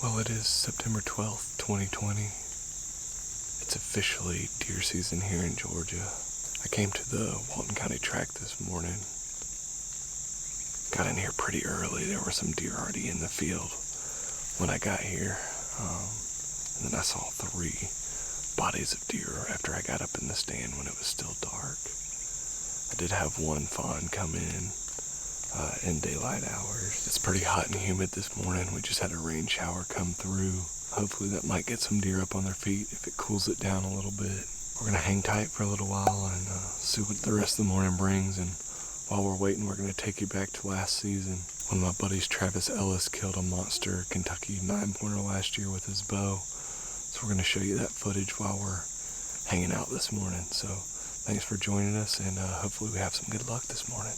Well, it is September 12th, 2020. It's officially deer season here in Georgia. I came to the Walton County track this morning. Got in here pretty early. There were some deer already in the field when I got here. And then I saw 3 bodies of deer after I got up in the stand when it was still dark. I did have one fawn come in daylight hours. It's pretty hot and humid this morning. We just had a rain shower come through. Hopefully that might get some deer up on their feet if it cools it down a little bit. We're going to hang tight for a little while and see what the rest of the morning brings. And while we're waiting, we're going to take you back to last season. One of my buddies, Travis Ellis, killed a monster Kentucky 9-pointer last year with his bow. So we're going to show you that footage while we're hanging out this morning. So thanks for joining us, and hopefully we have some good luck this morning.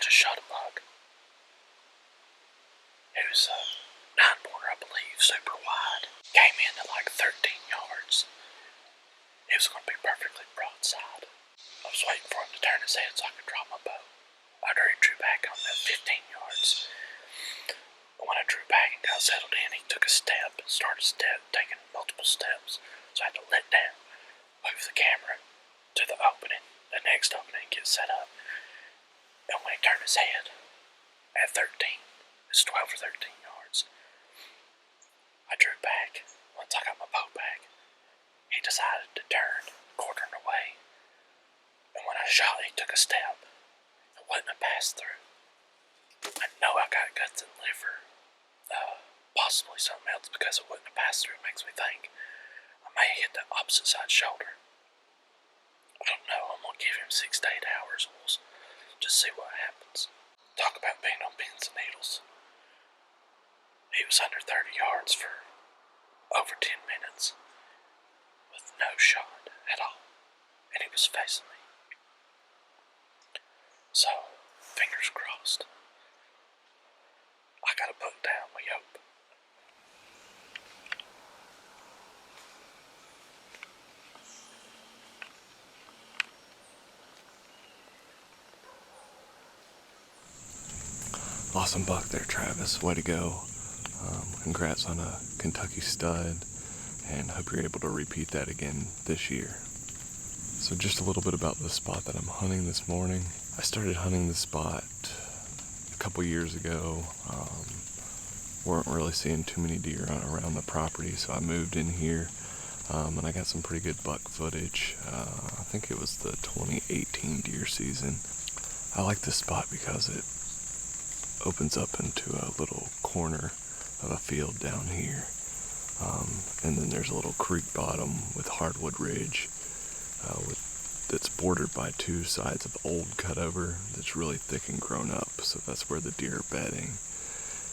Shot a buck. It was a 9-pointer, I believe, super wide. Came in at like 13 yards. It was going to be perfectly broadside. I was waiting for him to turn his head so I could drop my bow. After he drew back on that 15 yards. When I drew back and got settled in, he took a step and started taking multiple steps. So I had to let down, move the camera to the opening, the next opening, get set up. And when he turned his head, at 13, it's 12 or 13 yards, I drew back. Once I got my bow back, he decided to turn, quartering away. And when I shot, he took a step. It wasn't a pass-through. I know I got guts and liver, possibly something else, because it wasn't a pass-through. It makes me think I may hit the opposite side shoulder. I don't know. I'm going to give him 6 to 8 hours. We'll just see what happens. Talk about being on pins and needles. He was under 30 yards for over 10 minutes with no shot at all. And he was facing me. So, fingers crossed. I gotta put down my yoke. Awesome buck there, Travis. Way to go. Congrats on a Kentucky stud, and hope you're able to repeat that again this year. So just a little bit about the spot that I'm hunting this morning. I started hunting this spot a couple years ago. Weren't really seeing too many deer around the property, so I moved in here, and I got some pretty good buck footage. I think it was the 2018 deer season. I like this spot because it opens up into a little corner of a field down here, and then there's a little creek bottom with hardwood ridge that's bordered by two sides of old cutover that's really thick and grown up, so that's where the deer are bedding.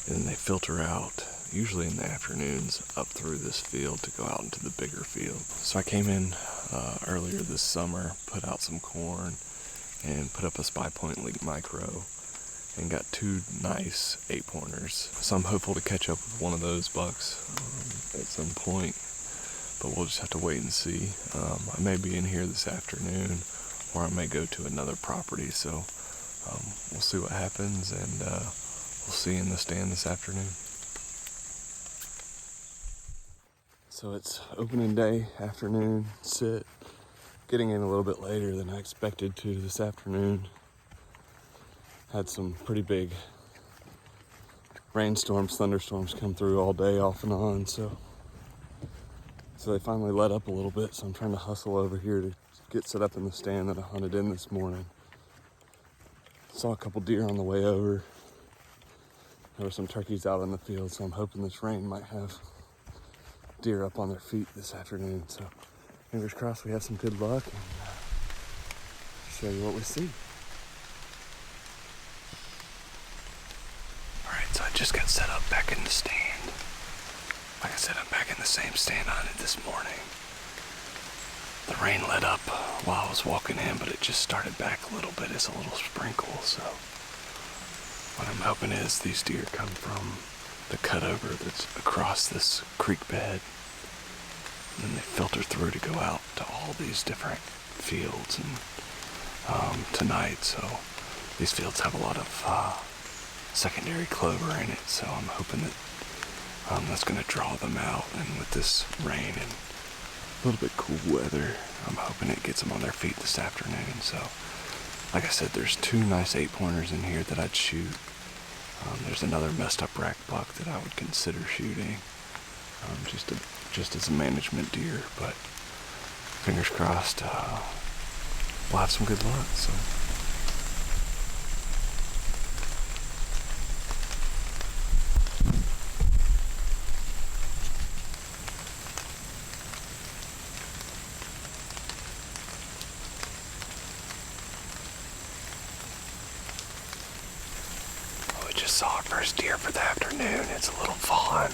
And then they filter out, usually in the afternoons, up through this field to go out into the bigger field. So I came in earlier this summer, put out some corn, and put up a Spy Point Link Micro, and got two nice 8-pointers. So I'm hopeful to catch up with one of those bucks at some point, but we'll just have to wait and see. I may be in here this afternoon, or I may go to another property, so we'll see what happens, and we'll see you in the stand this afternoon. So it's opening day, afternoon, sit. Getting in a little bit later than I expected to this afternoon. Had some pretty big rainstorms, thunderstorms come through all day off and on, so they finally let up a little bit, so I'm trying to hustle over here to get set up in the stand that I hunted in this morning. Saw a couple deer on the way over. There were some turkeys out in the field, so I'm hoping this rain might have deer up on their feet this afternoon. So fingers crossed we have some good luck, and show you what we see. Alright, so I just got set up back in the stand. Like I said, I'm back in the same stand I hunted this morning. The rain let up while I was walking in, but it just started back a little bit. It's a little sprinkle, so what I'm hoping is these deer come from the cutover that's across this creek bed, and then they filter through to go out to all these different fields and tonight. So these fields have a lot of secondary clover in it, so I'm hoping that that's going to draw them out, and with this rain and a little bit cool weather, I'm hoping it gets them on their feet this afternoon. So like I said, there's two nice 8-pointers in here that I'd shoot. There's another messed up rack buck that I would consider shooting, just as a management deer, but fingers crossed we'll have some good luck. So saw our first deer for the afternoon. It's a little fawn.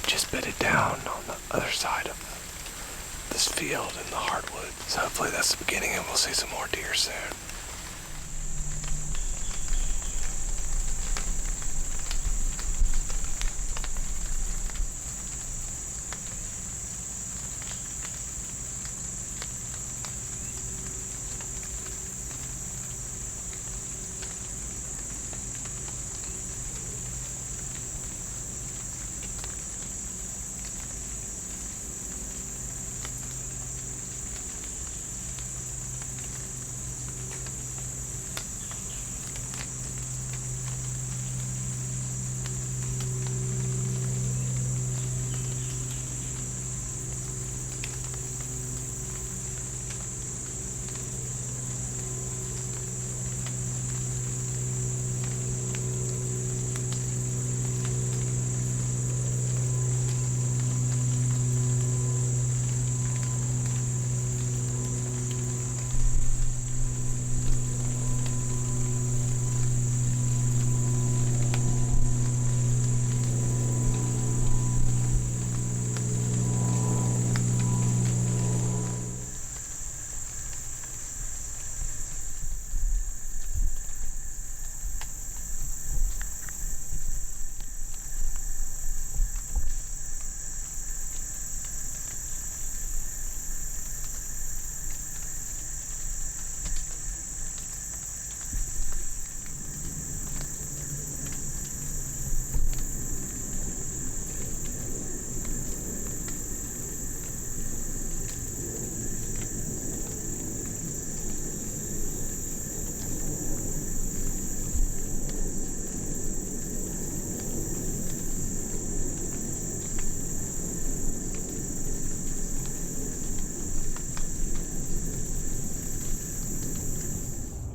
It just bedded down on the other side of this field in the hardwood. So hopefully that's the beginning, and we'll see some more deer soon.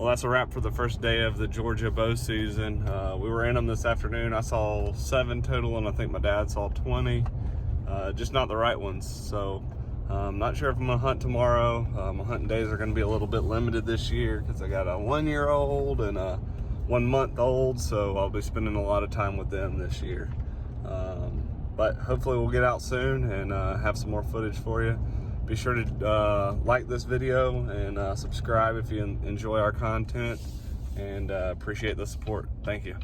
Well, that's a wrap for the first day of the Georgia bow season. We were in them this afternoon. I saw 7 total, and I think my dad saw 20. Just not the right ones. So I'm not sure if I'm gonna hunt tomorrow. My hunting days are gonna be a little bit limited this year because I got a 1-year-old and a 1-month-old, so I'll be spending a lot of time with them this year. But hopefully we'll get out soon and have some more footage for you. Be sure to like this video and subscribe if you enjoy our content, and appreciate the support. Thank you.